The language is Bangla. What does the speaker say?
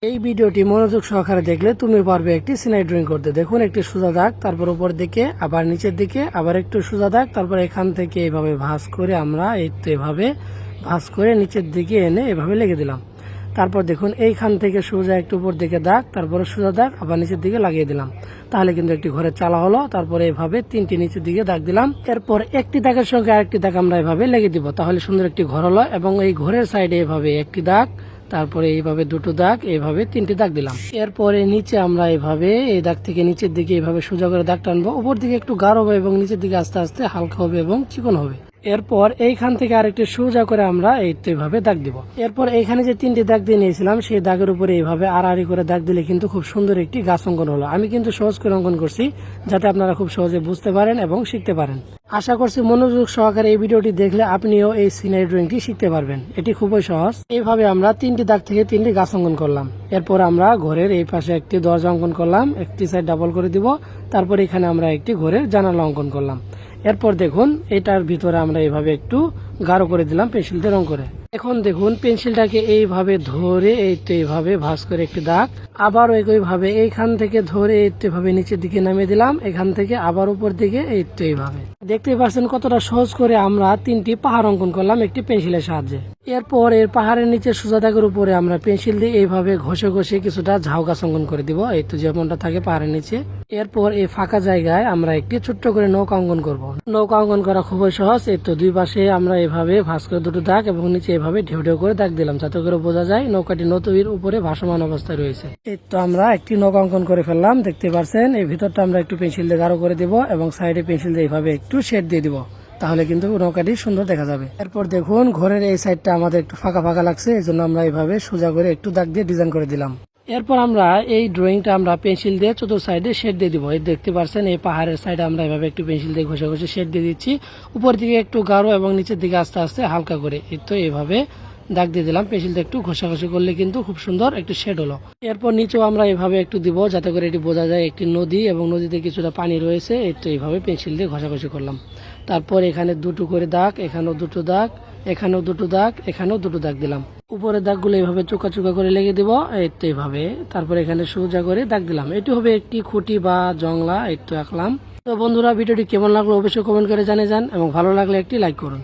এই ভিডিওটি মনোযোগ সহকারে দেখলে তুমি পারবে একটি সিনারি ড্রয়িং করতে। দেখুন একটি সোজা দাগ, তারপর উপর দিকে, আবার নিচের দিকে, আবার একটু সোজা দাগ, তারপর এখান থেকে এভাবে ভাঁজ করে আমরা এভাবে ভাঁজ করে নিচের দিকে এনে এভাবে লেগে দিলাম। তারপর দেখুন এইখান থেকে সোজা একটু উপর দিকে দাগ, তারপরে সোজা দাগ, আবার নিচের দিকে লাগিয়ে দিলাম। তাহলে কিন্তু একটি ঘরের চালা হলো। তারপরে এভাবে তিনটি নিচের দিকে দাগ দিলাম। এরপর একটি দাগের সঙ্গে আরেকটি দাগ আমরা এভাবে লেগে দিব, তাহলে সুন্দর একটি ঘর হলো। এবং এই ঘরের সাইডে এভাবে একটি দাগ, তারপরে এইভাবে দুটো দাগ, এইভাবে তিনটি দাগ দিলাম। এরপরে নিচে আমরা এইভাবে এই দাগ থেকে নিচের দিকে এইভাবে সোজা করে দাগ টানবো। উপর দিকে একটু গাঢ় হবে এবং নিচের দিকে আস্তে আস্তে হালকা হবে এবং চিকন হবে। এরপর এইখান থেকে আরেকটি সোজা করে আমরা এইভাবে দাগ দিব। এরপর এইখানে যে তিনটি দাগ দিয়ে নিয়েছিলাম সেই দাগের উপরে এইভাবে আড়াআড়ি করে দাগ দিলে কিন্তু খুব সুন্দর একটি গাছ অঙ্কন হলো। আমি কিন্তু সহজ করে অঙ্কন করছি যাতে আপনারা খুব সহজে বুঝতে পারেন এবং শিখতে পারেন। আশা করছি মনোযোগ সহকারে এই ভিডিওটি দেখলে আপনিও এই সিনারি ড্রয়িংটি শিখতে পারবেন। এটি খুবই সহজ। এইভাবে আমরা তিনটি দাগ থেকে তিনটি গাছ অঙ্কন করলাম। এরপর আমরা ঘরের এই পাশে একটি দরজা অঙ্কন করলাম, একটি সাইড ডাবল করে দিব। তারপর এখানে আমরা একটি ঘরের জানালা অঙ্কন করলাম। এরপর দেখুন এটার ভিতরে আমরা এইভাবে একটু গাঢ় করে দিলাম পেন্সিল দিয়ে রং করে। এখন দেখুন পেন্সিলটাকে এইভাবে ধরে এইভাবে ভাঁজ করে একটি দাগ, আবার একইভাবে এইখান থেকে ধরে এইভাবে নিচের দিকে নামিয়ে দিলাম। এখান থেকে আবার উপর দিকে এইভাবে। দেখতে পাচ্ছেন কতটা সহজ করে আমরা তিনটি পাহাড় অঙ্কন করলাম একটি পেন্সিলের সাহায্যে। এরপর এর পাহাড়ের নিচে সোজা দাগের উপরে আমরা পেন্সিল দিয়ে এইভাবে ঘষে ঘষে কিছুটা ঝাউ গাছ অঙ্কন করে দিব, এই তো যেমনটা থাকে পাহাড়ের নিচে। এরপর এই ফাঁকা জায়গায় আমরা একটি ছোট্ট করে নৌকা অঙ্কন করব। নৌকা অঙ্কন করা খুবই সহজ। এই তো দুই পাশে আমরা এভাবে ভাঁজ করে দুটো দাগ এবং নিচে এভাবে ঢেউ ঢেউ করে দাগ দিলাম, যাতে করে বোঝা যায় নৌকাটি নদীর উপরে ভাসমান অবস্থায় রয়েছে। এই তো আমরা একটি নৌকা অঙ্কন করে ফেললাম। দেখতে পাচ্ছেন এই ভিতরটা আমরা একটু পেন্সিল দিয়ে গাঢ় করে দিব এবং সাইডে পেন্সিল দিয়ে এইভাবে একটু শেড দিয়ে দিব, তাহলে কিন্তু নৌকাটি সুন্দর দেখা যাবে। এরপর দেখুন ঘরের এই সাইডটা আমাদের একটু ফাঁকা ফাঁকা লাগছে, এই জন্য আমরা এইভাবে সোজা করে একটু দাগ দিয়ে ডিজাইন করে দিলাম। এরপর আমরা এই ড্রয়িংটা আমরা পেন্সিল দিয়ে চতুর্থ সাইডে শেড দিয়ে দিব। এই দেখতে পাচ্ছেন এই পাহাড়ের সাইডে আমরা এভাবে একটু পেন্সিল দিয়ে ঘষে ঘষে শেড দিয়ে দিচ্ছি, উপর দিকে একটু গাঢ় এবং নিচের দিকে আস্তে আস্তে হালকা করে। এই তো এইভাবে দাগ দিয়ে দিলাম। পেন্সিল দিয়ে একটু ঘষাঘষি করলে কিন্তু খুব সুন্দর একটি শেড হলো। এরপর নিচেও আমরা এভাবে একটু দিব, যাতে করে এটি বোঝা যায় একটি নদী এবং নদীতে কিছুটা পানি রয়েছে। এই তো এইভাবে পেন্সিল দিয়ে ঘষাঘষি করলাম। তারপর এখানে দুটো করে দাগ, এখানেও দুটো দাগ, এখানেও দুটো দাগ, এখানেও দুটো দাগ দিলাম। উপরের দাগগুলো এইভাবে চোকা চোকা করে লেগে দিব, এই তো এইভাবে। তারপর এখানে সোজা করে দাগ দিলাম। এটি হবে একটি খুঁটি বা জংলা, এই তো আঁকলাম। তো বন্ধুরা ভিডিওটি কেমন লাগলো অবশ্যই কমেন্ট করে জানিয়ে যান এবং ভালো লাগলে একটি লাইক করুন।